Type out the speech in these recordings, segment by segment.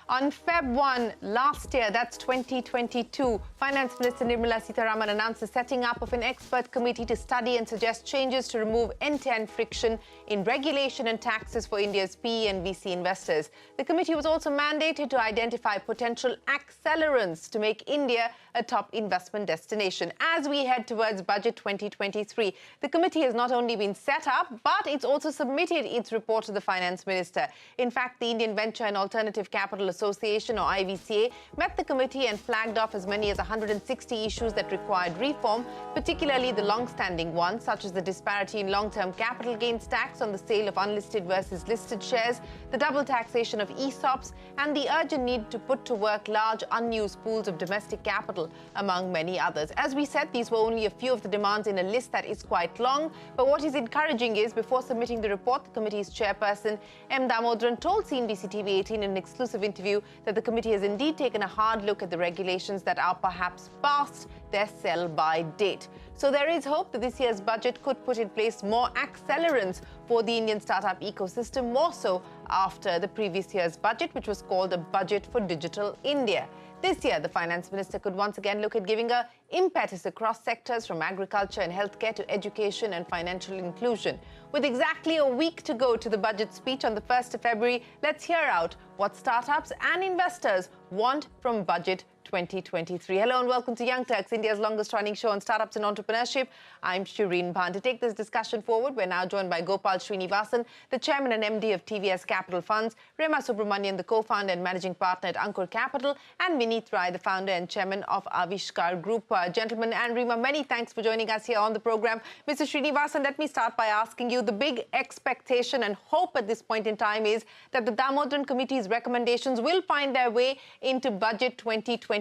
On Feb 1 last year, that's 2022, Finance Minister Nirmala Sitharaman announced the setting up of an expert committee to study and suggest changes to remove end-to-end friction in regulation and taxes for India's PE and VC investors. The committee was also mandated to identify potential accelerants to make India a top investment destination. As we head towards Budget 2023, the committee has not only been set up, but it's also submitted its report to the Finance Minister. In fact, the Indian Venture and Alternative Capital Association, or IVCA, met the committee and flagged off as many as 160 issues that required reform, particularly the long-standing ones, such as the disparity in long-term capital gains tax on the sale of unlisted versus listed shares, the double taxation of ESOPs, and the urgent need to put to work large unused pools of domestic capital, among many others. As we said, these were only a few of the demands in a list that is quite long, but what is encouraging is, before submitting the report, the committee's chairperson, M. Damodran, told CNBC-TV18 in an exclusive interview that the committee has indeed taken a hard look at the regulations that are perhaps past their sell-by date. So there is hope that this year's budget could put in place more accelerants for the Indian startup ecosystem, more so after the previous year's budget, which was called a Budget for Digital India. This year, the Finance Minister could once again look at giving a impetus across sectors from agriculture and healthcare to education and financial inclusion. With exactly a week to go to the budget speech on the 1st of February, let's hear out what startups and investors want from Budget 2023. Hello and welcome to Young Turks, India's longest-running show on startups and entrepreneurship. I'm Shireen Bhan. To take this discussion forward, we're now joined by Gopal Srinivasan, the Chairman and MD of TVS Capital Funds, Rema Subramanian, the co-founder and managing partner at Ankur Capital, and Vineet, the founder and Chairman of Aavishkaar Group. Gentlemen and Rema, many thanks for joining us here on the program. Mr. Srinivasan, let me start by asking you, the big expectation and hope at this point in time is that the Damodran Committee's recommendations will find their way into Budget 2023.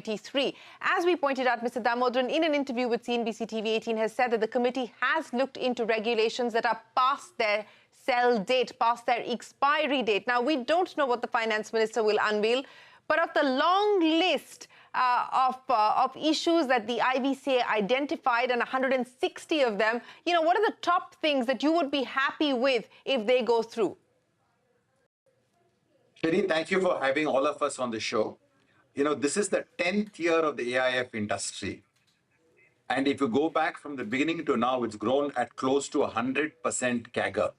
As we pointed out, Mr. Damodran, in an interview with CNBC-TV18, has said that the committee has looked into regulations that are past their sell date, past their expiry date. Now, we don't know what the Finance Minister will unveil, but of the long list of issues that the IVCA identified, and 160 of them, what are the top things that you would be happy with if they go through? Shireen, thank you for having all of us on the show. This is the 10th year of the AIF industry. And if you go back from the beginning to now, it's grown at close to 100% CAGR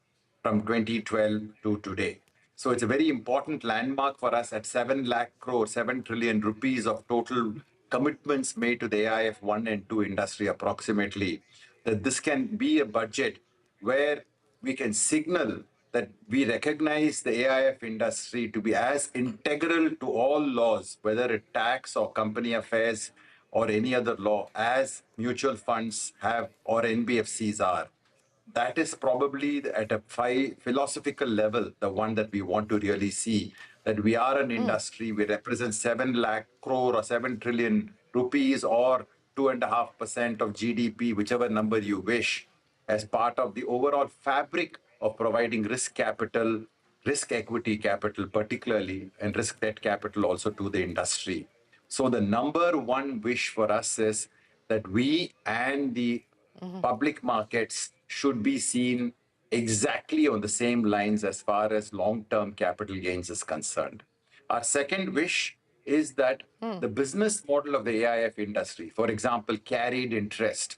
from 2012 to today. So it's a very important landmark for us at 7 lakh crore, 7 trillion rupees of total commitments made to the AIF 1 and 2 industry approximately, that this can be a budget where we can signal that we recognize the AIF industry to be as integral to all laws, whether it's tax or company affairs or any other law, as mutual funds have or NBFCs are. That is probably at a philosophical level, the one that we want to really see, that we are an industry, we represent 7 lakh crore or 7 trillion rupees or 2.5% of GDP, whichever number you wish, as part of the overall fabric of providing risk capital, risk equity capital particularly, and risk debt capital also to the industry. So the number one wish for us is that we and the public markets should be seen exactly on the same lines as far as long-term capital gains is concerned. Our second wish is that the business model of the AIF industry, for example, carried interest,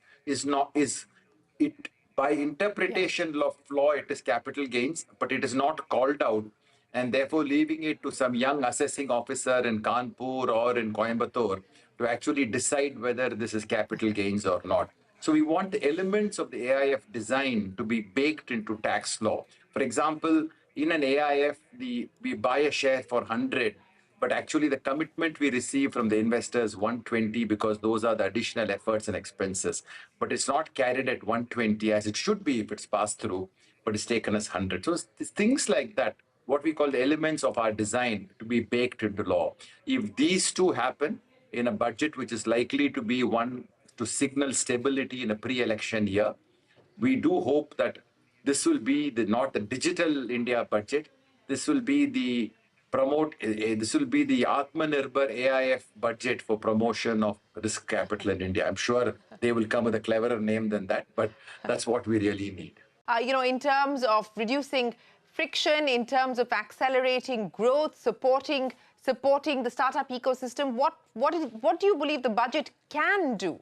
by interpretation of law, it is capital gains, but it is not called out, and therefore leaving it to some young assessing officer in Kanpur or in Coimbatore to actually decide whether this is capital gains or not. So we want the elements of the AIF design to be baked into tax law. For example, in an AIF, we buy a share for 100, but actually the commitment we receive from the investors 120 because those are the additional efforts and expenses. But it's not carried at 120 as it should be if it's passed through, but it's taken as 100. So things like that, what we call the elements of our design to be baked into law. If these two happen in a budget which is likely to be one to signal stability in a pre-election year, we do hope that this will be not the digital India budget. This will be the Atmanirbhar AIF budget for promotion of risk capital in India. I'm sure they will come with a cleverer name than that, but that's what we really need. In terms of reducing friction, in terms of accelerating growth, supporting supporting the startup ecosystem. What do you believe the budget can do?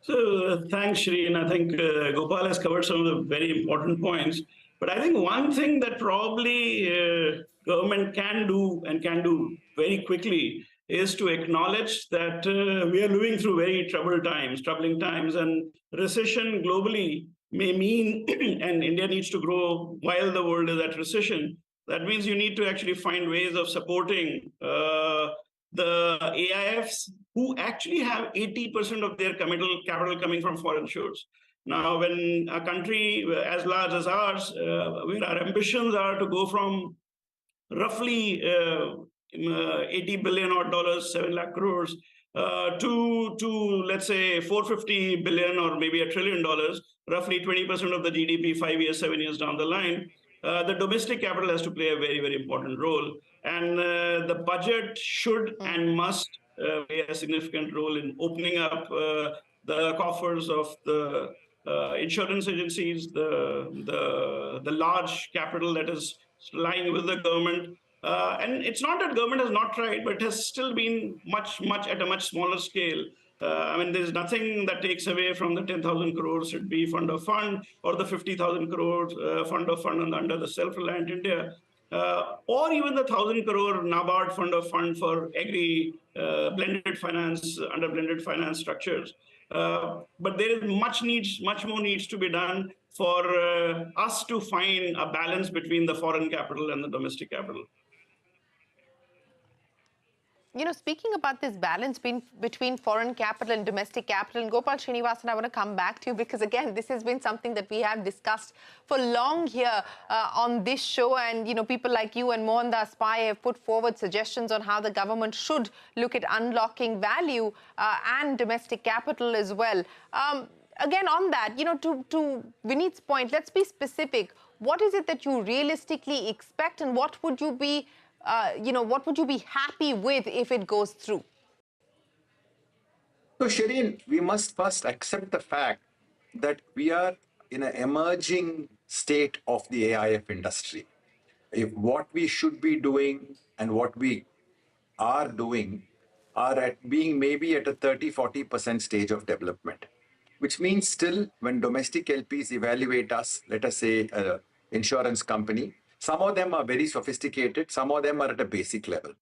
So thanks, Shri, I think Gopal has covered some of the very important points. But I think one thing that probably government can do and can do very quickly is to acknowledge that we are living through very troubling times, and recession globally may mean, and India needs to grow while the world is at recession. That means you need to actually find ways of supporting the AIFs who actually have 80% of their capital coming from foreign shores. Now, when a country as large as ours, where our ambitions are to go from roughly 80 billion odd dollars, 7 lakh crores, to let's say 450 billion or maybe $1 trillion, roughly 20% of the GDP 5 years, 7 years down the line, the domestic capital has to play a very, very important role. And the budget should and must play a significant role in opening up the coffers of the insurance agencies, the large capital that is lying with the government. And it's not that government has not tried, but it has still been much at a much smaller scale. I mean, there's nothing that takes away from the 10,000 crores should be fund of fund, or the 50,000 crores fund of fund under the Self-Reliant India, or even the 1,000 crore NABARD fund of fund for agri blended finance under blended finance structures. But there is much more needs to be done for us to find a balance between the foreign capital and the domestic capital. You know, speaking about this balance between foreign capital and domestic capital, and Gopal Srinivasan, I want to come back to you because, again, this has been something that we have discussed for long here on this show. And, you know, people like you and Mohan Das Pai have put forward suggestions on how the government should look at unlocking value and domestic capital as well. Again, on that, you know, to Vineet's point, let's be specific. What is it that you realistically expect, and what would you be what would you be happy with if it goes through? So, Shireen, we must first accept the fact that we are in an emerging state of the AIF industry. If what we should be doing and what we are doing are at being maybe at a 30-40% stage of development, which means still when domestic LPs evaluate us, let us say an insurance company, some of them are very sophisticated, some of them are at a basic level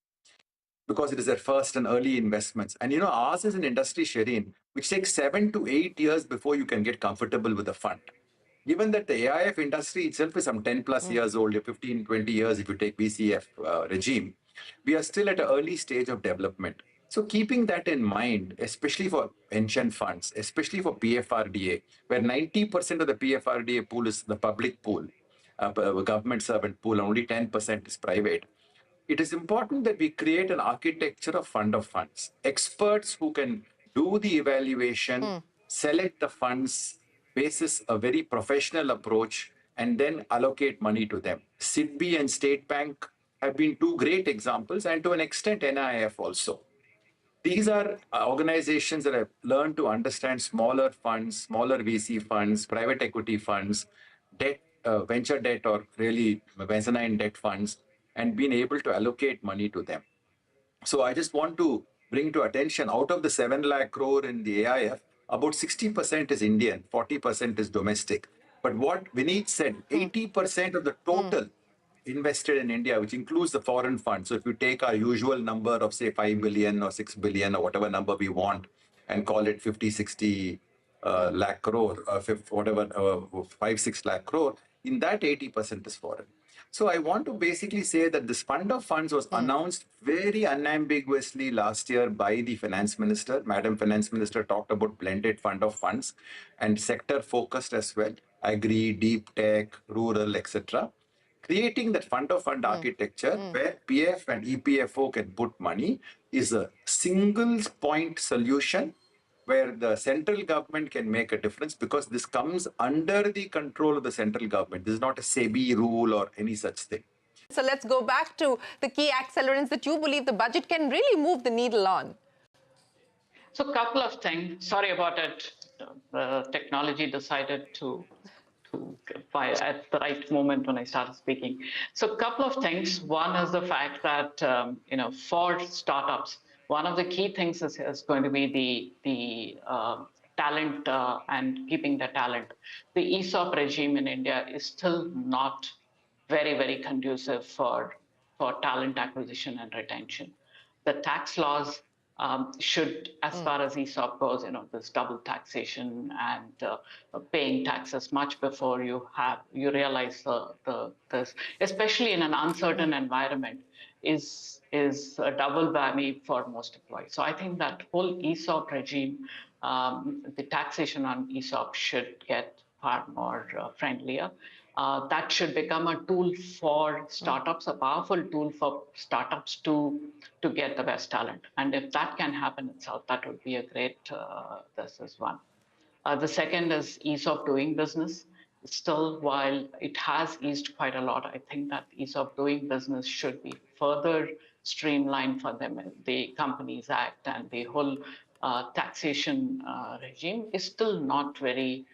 because it is their first and early investments. And you know, ours is an industry, Shireen, which takes 7 to 8 years before you can get comfortable with a fund. Given that the AIF industry itself is some 10 plus years old, 15, 20 years if you take VCF regime, we are still at an early stage of development. So keeping that in mind, especially for pension funds, especially for PFRDA, where 90% of the PFRDA pool is the public pool, government servant pool, only 10% is private. It is important that we create an architecture of funds. Experts who can do the evaluation, select the funds, basis a very professional approach, and then allocate money to them. SIDBI and State Bank have been two great examples, and to an extent NIIF also. These are organizations that have learned to understand smaller funds, smaller VC funds, private equity funds, debt, venture debt, or really mezzanine debt funds, and been able to allocate money to them. So I just want to bring to attention, out of the 7 lakh crore in the AIF, about 60% is Indian, 40% is domestic. But what Vineet said, 80% of the total invested in India, which includes the foreign funds. So if you take our usual number of, say, 5 billion or 6 billion or whatever number we want and call it 50, 60 lakh crore, whatever, 5, 6 lakh crore, in that 80% is foreign. So I want to basically say that this fund of funds was announced very unambiguously last year by the finance minister. Madam Finance Minister talked about blended fund of funds and sector focused as well, agri, deep tech, rural, etc. Creating that fund of fund architecture where PF and EPFO can put money is a single point solution where the central government can make a difference, because this comes under the control of the central government. This is not a SEBI rule or any such thing. So let's go back to the key accelerants that you believe the budget can really move the needle on. So a couple of things. Sorry about it. Technology decided to at the right moment when I started speaking. So a couple of things. One is the fact that, for startups, one of the key things is going to be the talent and keeping the talent. The ESOP regime in India is still not very, very conducive for talent acquisition and retention. The tax laws should, as far as ESOP goes, this double taxation and paying taxes much before you realize this, especially in an uncertain environment, is a double whammy for most employees. So I think that whole ESOP regime, the taxation on ESOP should get far more friendlier. That should become a tool for startups, a powerful tool for startups to get the best talent. And if that can happen itself, that would be a great, this is one. The second is ease of doing business. Still, while it has eased quite a lot, I think that ease of doing business should be further streamlined for them. The Companies Act and the whole taxation regime is still not very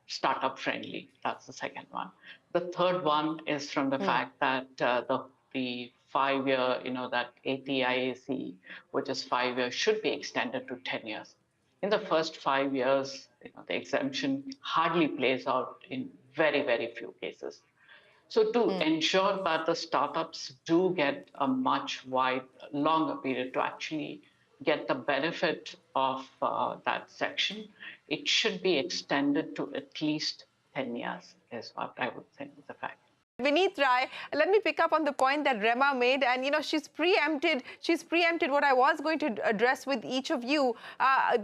startup friendly. That's the second one. The third one is from the fact that the 5 year, that ATIAC, which is 5 years, should be extended to 10 years. In the first 5 years, the exemption hardly plays out in very, very few cases. So to ensure that the startups do get a much longer period to actually get the benefit of that section, it should be extended to at least 10 years, is what I would think is a fact. Vineet Rai, let me pick up on the point that Rema made, and she's preempted what I was going to address with each of you.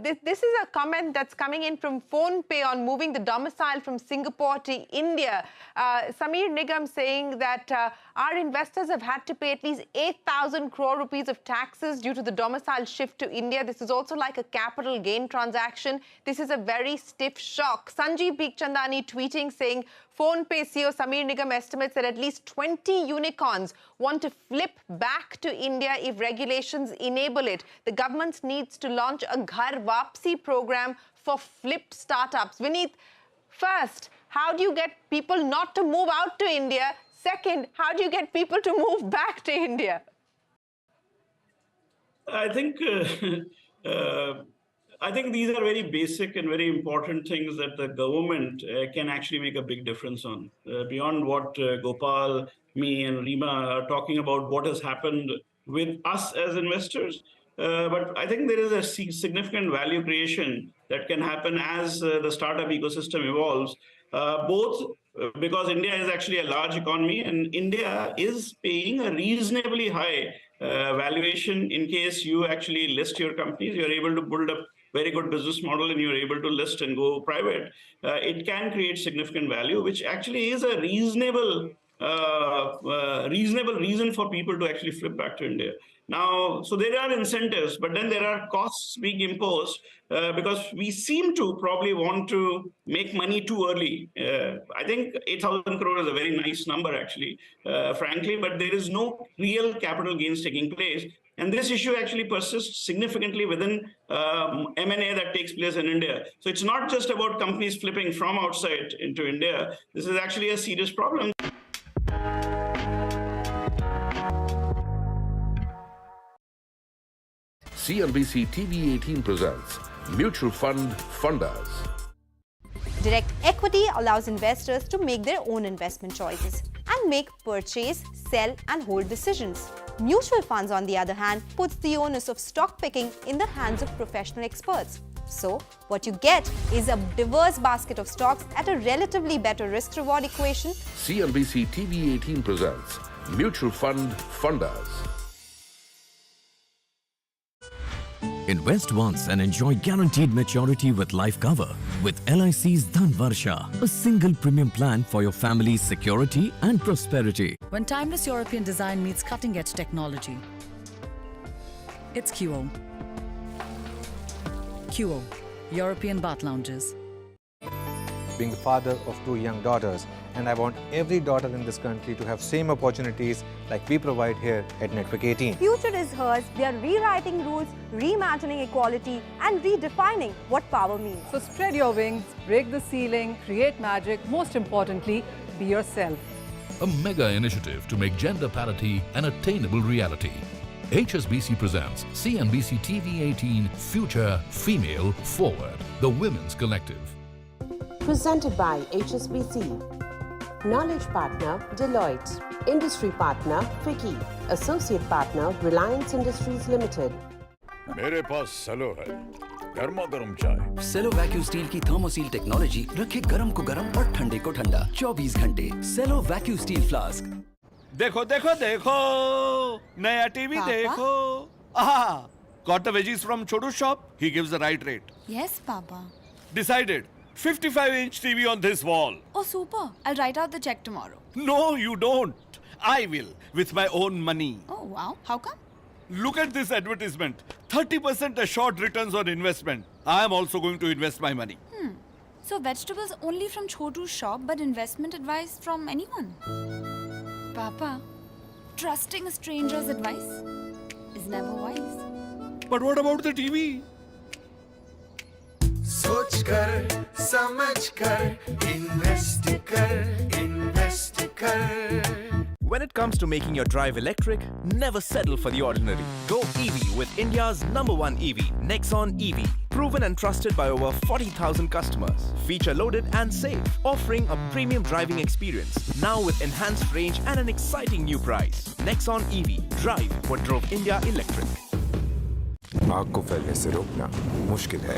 This is a comment that's coming in from PhonePe on moving the domicile from Singapore to India. Samir Nigam saying that our investors have had to pay at least 8,000 crore rupees of taxes due to the domicile shift to India. This is also like a capital gain transaction. This is a very stiff shock. Sanjeev Bikhchandani tweeting saying, PhonePe CEO Samir Nigam estimates that at least 20 unicorns want to flip back to India if regulations enable it. The government needs to launch a Ghar Wapsi program for flipped startups. Vineet, first, how do you get people not to move out to India? Second, how do you get people to move back to India? I think these are very basic and very important things that the government can actually make a big difference on. Beyond what Gopal, me and Rema are talking about, what has happened with us as investors. But I think there is a significant value creation that can happen as the startup ecosystem evolves, both because India is actually a large economy and India is paying a reasonably high valuation in case you actually list your companies. You're able to build up very good business model and you're able to list and go private. It can create significant value, which actually is a reasonable reason for people to actually flip back to India. Now, so there are incentives, but then there are costs being imposed because we seem to probably want to make money too early. I think 8,000 crore is a very nice number, actually, frankly, but there is no real capital gains taking place. And this issue actually persists significantly within M&A that takes place in India. So it's not just about companies flipping from outside into India. This is actually a serious problem. CNBC-TV18 presents Mutual Fund Funders. Direct equity allows investors to make their own investment choices and make purchase, sell and hold decisions. Mutual funds, on the other hand, puts the onus of stock picking in the hands of professional experts. So, what you get is a diverse basket of stocks at a relatively better risk-reward equation. CNBC-TV18 presents Mutual Fund Funders. Invest once and enjoy guaranteed maturity with life cover with LIC's Dhan Varsha, a single premium plan for your family's security and prosperity. When timeless European design meets cutting-edge technology, it's QO. QO, European Bath Lounges. Being the father of 2 young daughters and I want every daughter in this country to have same opportunities like we provide here at Network 18. Future is hers. We are rewriting rules, reimagining equality, and redefining what power means. So spread your wings, break the ceiling, create magic, most importantly, be yourself. A mega initiative to make gender parity an attainable reality. HSBC presents CNBC-TV18 Future Female Forward, the Women's Collective. Presented by HSBC. Knowledge partner Deloitte. Industry partner Vicky. Associate partner Reliance Industries Limited. मेरे पास सेलो है गर्मा गर्म चाय सेलो vacuum steel की थर्मोसील technology रखे गर्म को गर्म और ठंडे को ठंडा 24 घंटे सेलो वैक्यूम स्टील फ्लास्क देखो देखो देखो नया टीवी देखो got the veggies from Chotu's shop? He gives the right rate. Yes, Papa. Decided. 55-inch TV on this wall. Oh, super. I'll write out the check tomorrow. No, you don't. I will, with my own money. Oh, wow. How come? Look at this advertisement. 30% assured returns on investment. I am also going to invest my money. So vegetables only from Chotu's shop, but investment advice from anyone? Papa, trusting a stranger's advice is never wise. But what about the TV? सोच कर समझ कर invest कर When it comes to making your drive electric, never settle for the ordinary. Go EV with India's #1 EV, Nexon EV. Proven and trusted by over 40,000 customers. Feature loaded and safe, offering a premium driving experience. Now with enhanced range and an exciting new price. Nexon EV. Drive what drove India electric. आग को फैलने से रोकना मुश्किल है,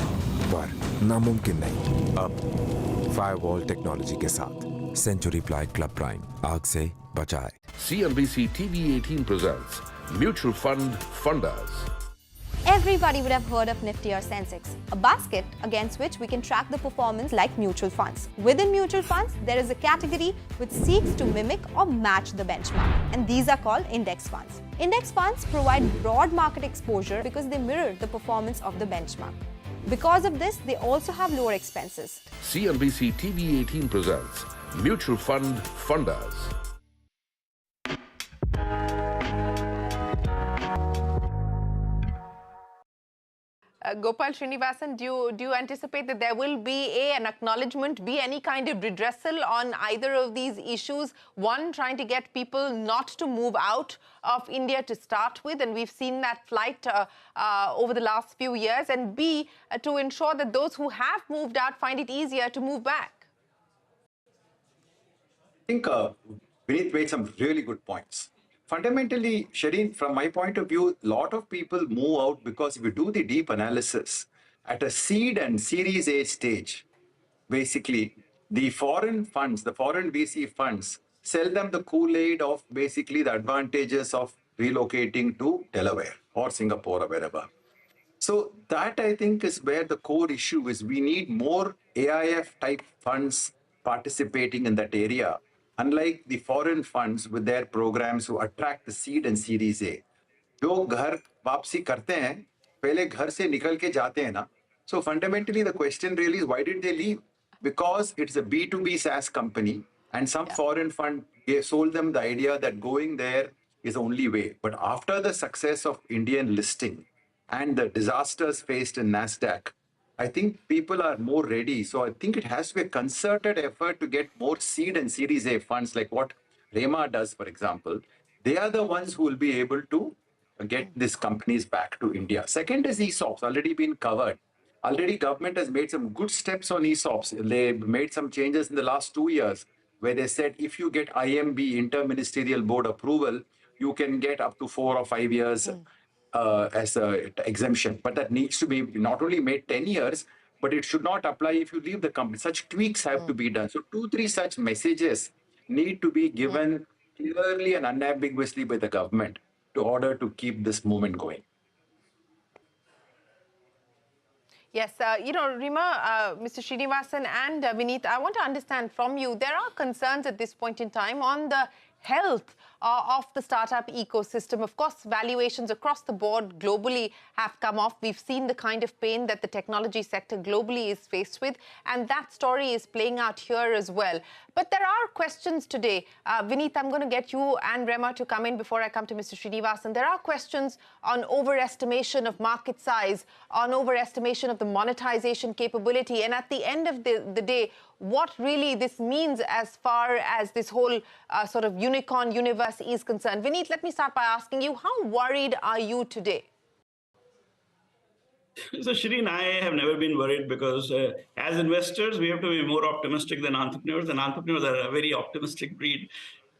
पर नामुमकिन नहीं। अब फायरवॉल टेक्नोलॉजी के साथ सेंचुरी प्लाई क्लब प्राइम आग से बचाए। CNBC-TV18 presents Mutual Fund Funders. Everybody would have heard of Nifty or Sensex, a basket against which we can track the performance like mutual funds. Within mutual funds, there is a category which seeks to mimic or match the benchmark, and these are called index funds. Index funds provide broad market exposure because they mirror the performance of the benchmark. Because of this, they also have lower expenses. CNBC-TV18 presents Mutual Fund Funders. Gopal Srinivasan, do you anticipate that there will be an acknowledgement, be any kind of redressal on either of these issues? One, trying to get people not to move out of India to start with, and we've seen that flight over the last few years, and B, to ensure that those who have moved out find it easier to move back. I think Vineet made some really good points. Fundamentally, Shireen, from my point of view, a lot of people move out because if you do the deep analysis, at a seed and Series A stage, basically, the foreign funds, the foreign VC funds, sell them the Kool-Aid of basically the advantages of relocating to Delaware or Singapore or wherever. So that, I think, is where the core issue is. We need more AIF-type funds participating in that area, unlike the foreign funds with their programs who attract the seed and Series A. जो घर वापसी करते हैं, पहले घर से निकल के जाते हैं ना. So fundamentally, the question really is, why did they leave? Because it's a B2B SaaS company, and some foreign fund sold them the idea that going there is the only way. But after the success of Indian listing and the disasters faced in NASDAQ, I think people are more ready. So I think it has to be a concerted effort to get more seed and Series A funds, like what Rema does, for example. They are the ones who will be able to get these companies back to India. Second is ESOPs, already been covered. Already government has made some good steps on ESOPs. They made some changes in the last 2 years where they said if you get IMB, Interministerial Board approval, you can get up to 4 or 5 years as an exemption. But that needs to be not only made 10 years, but it should not apply if you leave the company. Such tweaks have to be done. So 2-3 such messages need to be given clearly and unambiguously by the government in order to keep this movement going. Yes, Rema, Mr. Srinivasan and Vineet, I want to understand from you, there are concerns at this point in time on the health of the startup ecosystem. Of course, valuations across the board globally have come off. We've seen the kind of pain that the technology sector globally is faced with, and that story is playing out here as well. But there are questions today. Vineet, I'm going to get you and Rema to come in before I come to Mr. Srinivasan. There are questions on overestimation of market size, on overestimation of the monetization capability, and at the end of the day, what really this means as far as this whole sort of unicorn universe is concerned. Vineet, let me start by asking you, how worried are you today? So, Shireen, I have never been worried because as investors, we have to be more optimistic than entrepreneurs, and entrepreneurs are a very optimistic breed.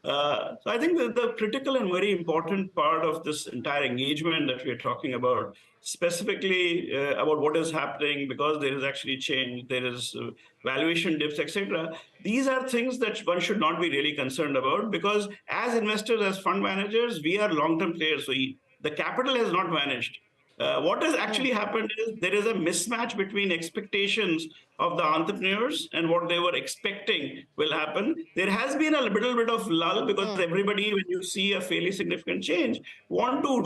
So I think that the critical and very important part of this entire engagement that we are talking about, specifically about what is happening because there is actually change, there is valuation dips, etc. These are things that one should not be really concerned about because as investors, as fund managers, we are long-term players. So the capital has not vanished. What has actually happened is there is a mismatch between expectations of the entrepreneurs and what they were expecting will happen. There has been a little bit of lull because everybody, when you see a fairly significant change, want to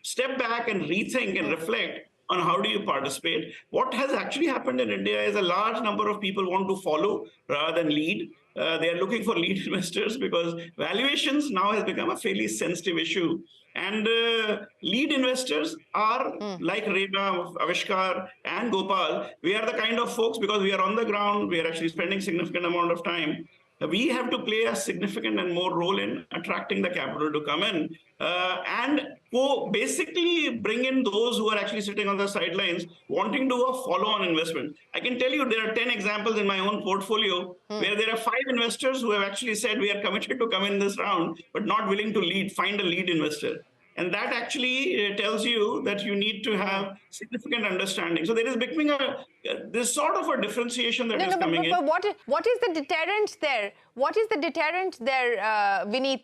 step back and rethink and reflect on how do you participate. What has actually happened in India is a large number of people want to follow rather than lead. They are looking for lead investors because valuations now has become a fairly sensitive issue. And lead investors are like Rema, Aavishkaar, and Gopal. We are the kind of folks, because we are on the ground, we are actually spending significant amount of time. We have to play a significant and more role in attracting the capital to come in and basically bring in those who are actually sitting on the sidelines wanting to do a follow-on investment. I can tell you there are 10 examples in my own portfolio where there are 5 investors who have actually said we are committed to come in this round, but not willing to find a lead investor. And that actually tells you that you need to have significant understanding. So there is becoming this sort of a differentiation that is coming in. But what is the deterrent there? What is the deterrent there, Vineet?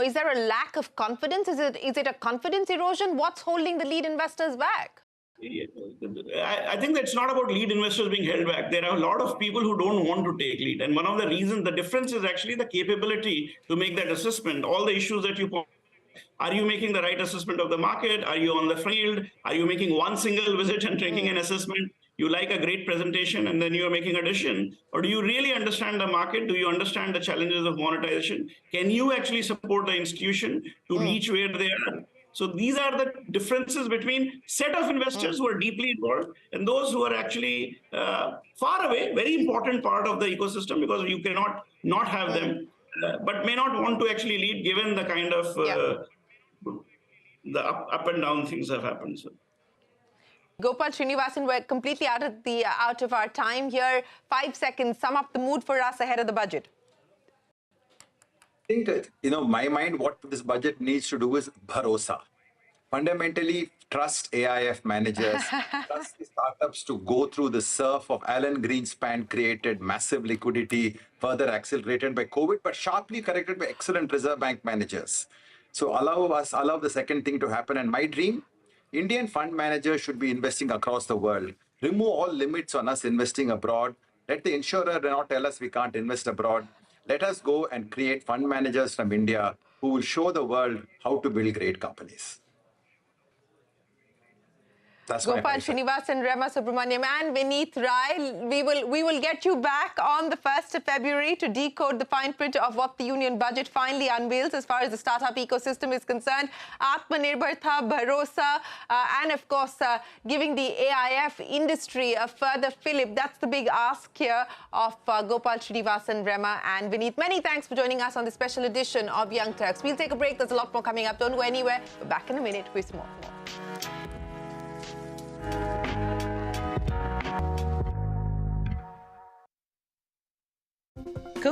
Is there a lack of confidence? Is it a confidence erosion? What's holding the lead investors back? I think that it's not about lead investors being held back. There are a lot of people who don't want to take lead. And one of the reasons, the difference is actually the capability to make that assessment. All the issues that you point. Are you making the right assessment of the market? Are you on the field? Are you making one single visit and taking an assessment? You like a great presentation and then you are making a decision? Or do you really understand the market? Do you understand the challenges of monetization? Can you actually support the institution to reach where they are? So these are the differences between set of investors who are deeply involved and those who are actually far away, very important part of the ecosystem because you cannot not have them, but may not want to actually lead given the kind of the up and down things have happened. So. Gopal Srinivasan, we're completely out of our time here. 5 seconds, sum up the mood for us ahead of the budget. I think that, my mind, what this budget needs to do is bharosa. Fundamentally, trust AIF managers, trust the startups to go through the surf of Alan Greenspan-created massive liquidity, further accelerated by COVID, but sharply corrected by excellent Reserve Bank managers. So allow the second thing to happen. And my dream, Indian fund managers should be investing across the world. Remove all limits on us investing abroad. Let the insurer not tell us we can't invest abroad. Let us go and create fund managers from India who will show the world how to build great companies. That's Gopal Srinivasan, Rema Subramanian and Vineet Rai, we will get you back on the 1st of February to decode the fine print of what the union budget finally unveils as far as the startup ecosystem is concerned. Atmanirbharta, Bharosa, and of course, giving the AIF industry a further fillip. That's the big ask here of Gopal Srinivasan, Rema and Vineet. Many thanks for joining us on this special edition of Young Turks. We'll take a break. There's a lot more coming up. Don't go anywhere. We're back in a minute with more.